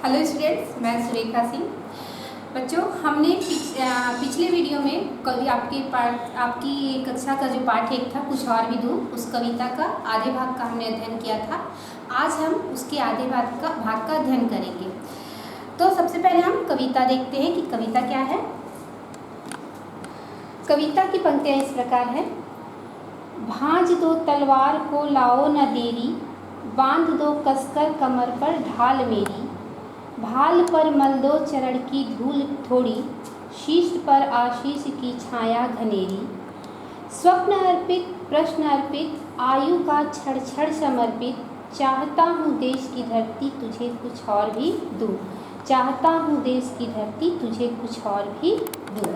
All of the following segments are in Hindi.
हेलो स्टूडेंट्स, मैं सुरेखा सिंह। बच्चों, हमने पिछले वीडियो में कवि आपकी कक्षा का जो पाठ एक था कुछ और भी दूर, उस कविता का आधे भाग का हमने अध्ययन किया था। आज हम उसके आधे भाग का अध्ययन करेंगे। तो सबसे पहले हम कविता देखते हैं कि कविता क्या है। कविता की पंक्तियाँ इस प्रकार है। भांज दो तलवार को लाओ न देरी, बांध दो कसकर कमर पर ढाल मेरी। भाल पर मल दो चरण की धूल थोड़ी, शीश पर आशीष की छाया घनेरी। स्वप्न अर्पित प्रश्न अर्पित, आयु का क्षण क्षण समर्पित। चाहता हूँ देश की धरती तुझे कुछ और भी दूँ, चाहता हूँ देश की धरती तुझे कुछ और भी दूँ।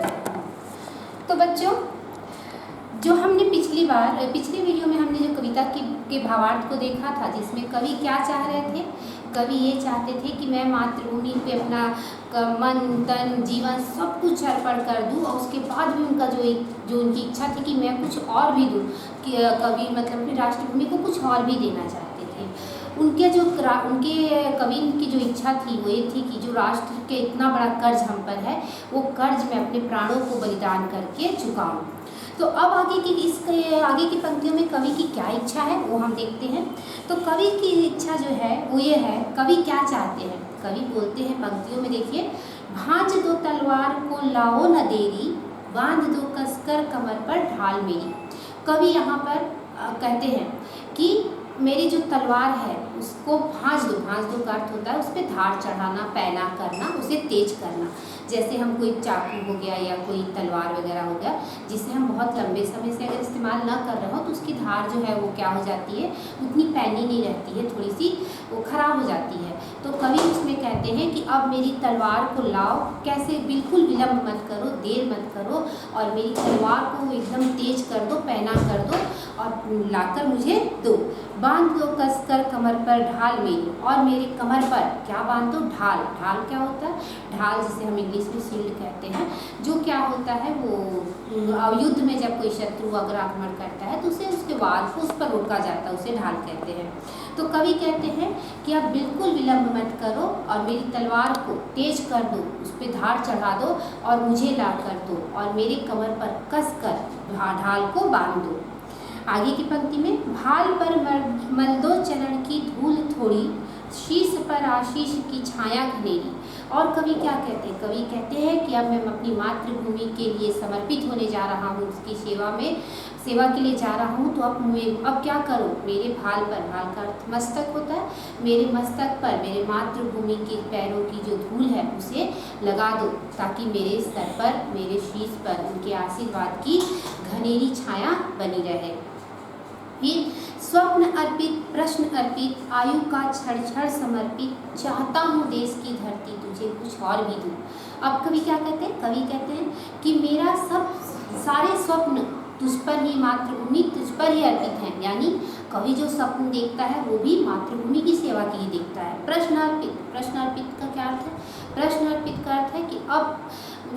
तो बच्चों, जो हमने पिछले वीडियो में हमने जो कविता के भावार्थ को देखा था, जिसमें कवि क्या चाह रहे थे। कवि ये चाहते थे कि मैं मातृभूमि पे अपना मन तन जीवन सब कुछ अर्पण कर दूं, और उसके बाद भी उनका जो उनकी इच्छा थी कि मैं कुछ और भी दूं, कि कवि मतलब अपनी राष्ट्रभूमि को कुछ और भी देना चाहते थे। उनके कवि की जो इच्छा थी वो ये थी कि जो राष्ट्र के इतना बड़ा कर्ज हम पर है, वो कर्ज मैं अपने प्राणों को बलिदान करके चुकाऊँ। तो अब आगे की पंक्तियों में कवि की क्या इच्छा है वो हम देखते हैं। तो कवि की इच्छा जो है वो ये है, कवि क्या चाहते हैं। कवि बोलते हैं पंक्तियों में, देखिए, भांज दो तलवार को लाओ न देरी, बांध दो कसकर कमर पर ढाल मेरी। कवि यहाँ पर कहते हैं कि मेरी जो तलवार है उसको भांज दो का अर्थ होता है उस पर धार चढ़ाना, पैना करना, उसे तेज करना। जैसे हम कोई चाकू हो गया या कोई तलवार वगैरह हो गया, जिसे हम बहुत लंबे समय से अगर इस्तेमाल ना कर रहे हो तो उसकी धार जो है वो क्या हो जाती है, उतनी पैनी नहीं रहती है, थोड़ी सी वो खराब हो जाती है। तो कवि उसमें कहते हैं कि अब मेरी तलवार को लाओ, कैसे, बिल्कुल विलम्ब मत करो, देर मत करो, और मेरी तलवार को एकदम तेज कर दो, पैना कर दो और लाकर मुझे दो। बांध दो कसकर कमर पर ढाल मेरी, और मेरे कमर पर क्या बांध दो, ढाल। ढाल क्या होता है? ढाल जिसे हम इंग्लिश में शील्ड कहते हैं, जो क्या होता है वो युद्ध में जब कोई शत्रु अगर आक्रमण करता है तो उसे उसके वार को उस पर रोका जाता है, उसे ढाल कहते हैं। तो कवि कहते हैं कि आप बिल्कुल विलम्ब मत करो और मेरी तलवार को तेज कर दो, उस पर धार चढ़ा दो और मुझे ला कर दो, और मेरे कमर पर कस कर ढाल को बांध दो। आगे की पंक्ति में, भाल पर मल दो चरण की धूल थोड़ी, शीश पर आशीष की छाया घनेरी। और कवि क्या कहते हैं? कवि कहते हैं कि अब मैं अपनी मातृभूमि के लिए समर्पित होने जा रहा हूँ, उसकी सेवा के लिए जा रहा हूँ। तो अब क्या करूँ? मेरे भाल पर, भाल का अर्थ मस्तक होता है, मेरे मस्तक पर मेरे मातृभूमि के पैरों की जो धूल है उसे लगा दो, ताकि मेरे सर पर, मेरे शीश पर उनके आशीर्वाद की घनेरी छाया बनी रहे। फिर स्वप्न अर्पित प्रश्न अर्पित, आयु का क्षण क्षण समर्पित। चाहता हूँ देश की धरती तुझे कुछ और भी दूँ। अब कवि क्या कहते हैं? कवि कहते हैं कि मेरा सारे स्वप्न तुझ पर ही, मातृभूमि तुझ पर ही अर्पित हैं। यानी कवि जो स्वप्न देखता है वो भी मातृभूमि की सेवा के लिए देखता है। प्रश्न अर्पित का क्या अर्थ है? प्रश्न अर्पित का अर्थ है कि अब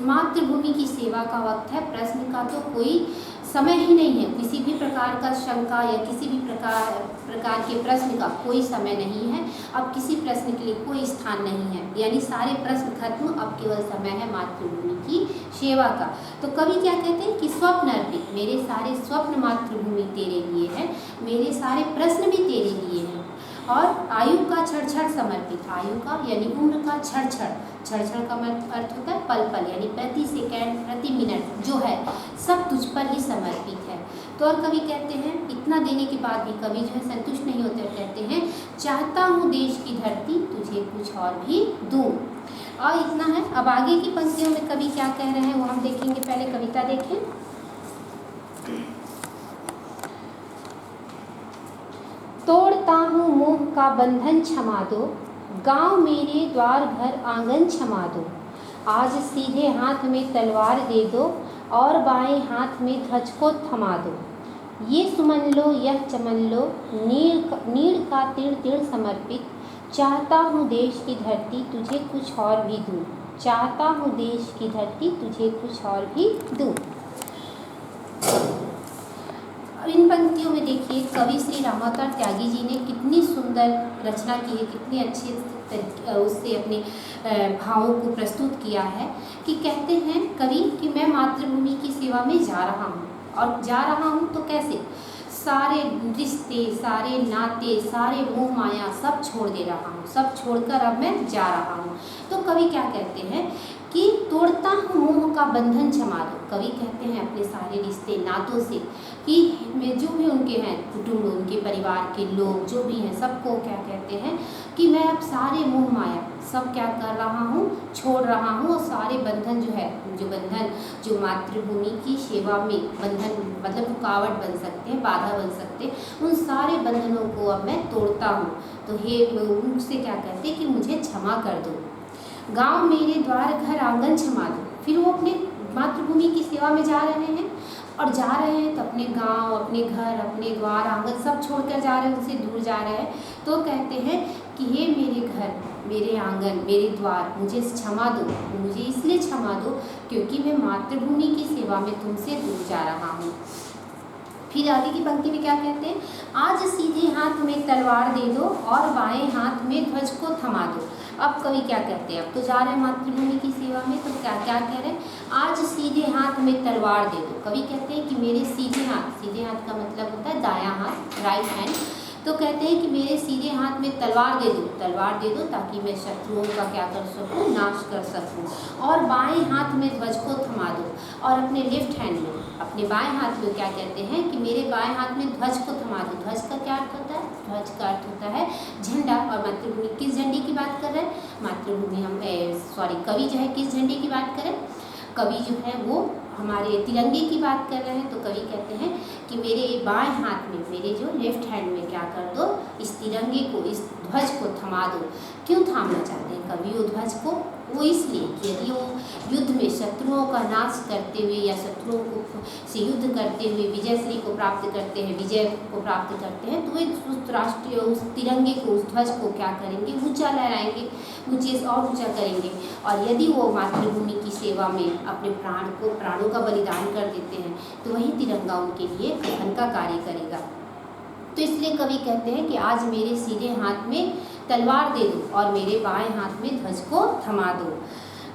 मातृभूमि की सेवा का वक्त है। प्रश्न का तो कोई समय ही नहीं है, किसी भी प्रकार का शंका या किसी भी प्रकार के प्रश्न का कोई समय नहीं है। अब किसी प्रश्न के लिए कोई स्थान नहीं है, यानी सारे प्रश्न खत्म, अब केवल समय है मातृभूमि की सेवा का। तो कवि क्या कहते हैं कि स्वप्न अर्पित, मेरे सारे स्वप्न मातृभूमि तेरे लिए हैं, मेरे सारे प्रश्न भी तेरे लिए हैं। और आयु का क्षण क्षण समर्पित, आयु का यानी उम्र का क्षण क्षण का अर्थ होता है पल पल, यानी प्रति सेकंड प्रति मिनट जो है सब तुझ पर ही समर्पित है। तो और कवि कहते हैं, इतना देने के बाद भी कवि जो है संतुष्ट नहीं होते, कहते हैं चाहता हूँ देश की धरती तुझे कुछ और भी दूँ। और इतना है। अब आगे की पंक्तियों में कवि क्या कह रहे हैं वो हम देखेंगे। पहले कविता देखें। तोड़ता हूँ मोह का बंधन क्षमा दो, गांव मेरे द्वार घर आंगन क्षमा दो। आज सीधे हाथ में तलवार दे दो और बाएं हाथ में ध्वज को थमा दो। ये सुमन लो यह चमन लो, नीड़ का तिड़ तिड़ समर्पित। चाहता हूँ देश की धरती तुझे कुछ और भी दूँ, चाहता हूँ देश की धरती तुझे कुछ और भी दूँ। इन पंक्तियों में देखिए कवि श्री रामावतार त्यागी जी ने कितनी सुंदर रचना की है, कितनी अच्छे उससे अपने भावों को प्रस्तुत किया है कि कहते हैं कवि कि मैं मातृभूमि की सेवा में जा रहा हूँ, और जा रहा हूँ तो कैसे, सारे रिश्ते, सारे नाते, सारे मोह माया सब छोड़ दे रहा हूँ, सब छोड़कर अब मैं जा रहा हूँ। तो कवि क्या कहते हैं कि तोड़ता हूँ मोह का बंधन क्षमा दो। कवि कहते हैं अपने सारे रिश्ते नातों से कि मैं जो भी उनके हैं कुटुंब, उनके परिवार के लोग जो भी हैं, सबको क्या कहते हैं कि मैं अब सारे मोह माया सब क्या कर रहा हूँ, छोड़ रहा हूँ, और सारे बंधन जो है, जो मातृभूमि की सेवा में बंधन मतलब रुकावट बन सकते हैं, बाधा बन सकते हैं, उन सारे बंधनों को अब मैं तोड़ता हूँ। तो हे उनसे क्या कहते हैं कि मुझे क्षमा कर दो। गांव मेरे द्वार घर आंगन क्षमा दो। फिर वो अपने मातृभूमि की सेवा में जा रहे हैं, और जा रहे हैं तो अपने गांव, अपने घर, अपने द्वार आंगन सब छोड़कर जा रहे हैं, उनसे दूर जा रहे हैं। तो कहते हैं कि हे मेरे घर, मेरे आंगन, मेरे द्वार, मुझे क्षमा दो, मुझे इसलिए क्षमा दो क्योंकि मैं मातृभूमि की सेवा में तुमसे दूर जा रहा हूँ। फिर आगे की पंक्ति में क्या कहते हैं, आज सीधे हाथ में तलवार दे दो और बाएं हाथ में ध्वज को थमा दो। अब कवि क्या कहते हैं, अब तो जा रहे हैं मातृभूमि की सेवा में, तो क्या क्या कह रहे हैं, आज सीधे हाथ में तलवार दे दो। कवि कहते हैं कि मेरे सीधे हाथ का मतलब होता है दायां हाथ, राइट हैंड। तो कहते हैं कि मेरे सीधे हाथ में तलवार दे दो ताकि मैं शत्रुओं का क्या कर सकूं, नाश कर सकूं, और बाएं हाथ में ध्वज को थमा दो। और अपने लेफ्ट हैंड में, अपने बाएं हाथ में क्या कहते हैं कि मेरे बाएं हाथ में ध्वज को थमा दो। ध्वज का क्या अर्थ होता है, ध्वज का अर्थ होता है झंडा। और मातृभूमि किस झंडे की बात कर रहे हैं, कवि जो है किस झंडे की बात करें, कवि जो है वो हमारे तिरंगे की बात कर रहे हैं। तो कवि कहते हैं कि मेरे बाएं हाथ में, मेरे जो लेफ्ट हैंड में क्या कर दो, इस तिरंगे को, इस ध्वज को थमा दो। क्यों थामना चाहते हैं कवि वो ध्वज को, वो इसलिए कि यदि वो युद्ध में शत्रुओं का नाश करते हुए या शत्रुओं को से युद्ध करते हुए विजयश्री को प्राप्त करते हैं, विजय को प्राप्त करते हैं, तो वे उस राष्ट्रीय, उस तिरंगे को, उस ध्वज को क्या करेंगे, ऊंचा लहराएंगे, ऊंचे और ऊंचा करेंगे। और यदि वो मातृभूमि की सेवा में अपने प्राणों का बलिदान कर देते हैं तो वही तिरंगा उनके लिए कफन का कार्य करेगा। तो इसलिए कवि कहते हैं कि आज मेरे सीधे हाथ में तलवार दे दो और मेरे बाएं हाथ में ध्वज को थमा दो।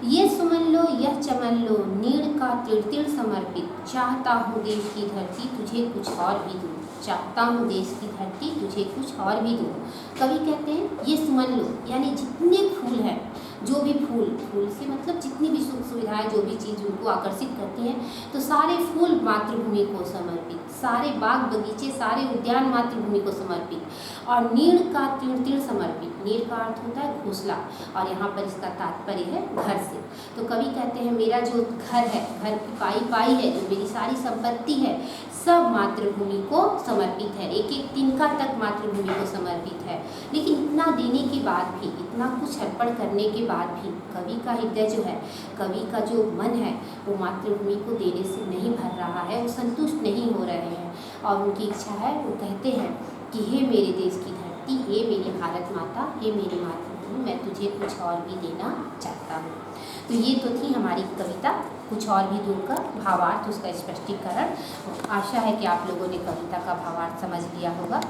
ये सुमन लो, यह चमन लो, नीड़ का तिल समर्पित, चाहता हूँ देश की धरती तुझे कुछ और भी दूँ, चाहता हूँ देश की धरती तुझे कुछ और भी दूँ। कवि कहते हैं ये सुमन लो, यानी जितने फूल हैं, जो भी फूल से मतलब जितनी भी सुख सुविधाएं, जो भी चीज़ उनको आकर्षित करती हैं, तो सारे फूल मातृभूमि को समर्पित, सारे बाग बगीचे, सारे उद्यान मातृभूमि को समर्पित। और नीड़ का तिल समर्पित, नीड़ का अर्थ होता है घोंसला, और यहाँ पर इसका तात्पर्य है घर से। तो कवि कहते हैं मेरा जो घर है, घर की पाई है, जो मेरी सारी संपत्ति है, सब मातृभूमि को समर्पित है, एक एक तिनका तक मातृभूमि को समर्पित है। लेकिन इतना देने के बाद भी, इतना कुछ अर्पण करने के बाद भी कवि का हृदय जो है, कवि का जो मन है, वो मातृभूमि को देने से नहीं भर रहा है, वो संतुष्ट नहीं हो रहे हैं। और उनकी इच्छा है, वो कहते हैं कि हे मेरे देश की धरती, हे मेरी भारत माता, हे मेरी मातृभूमि, मैं तुझे कुछ और भी देना चाहता हूँ। तो ये तो थी हमारी कविता कुछ और भी दूर का भावार्थ, उसका स्पष्टीकरण। आशा है कि आप लोगों ने कविता का भावार्थ समझ लिया होगा।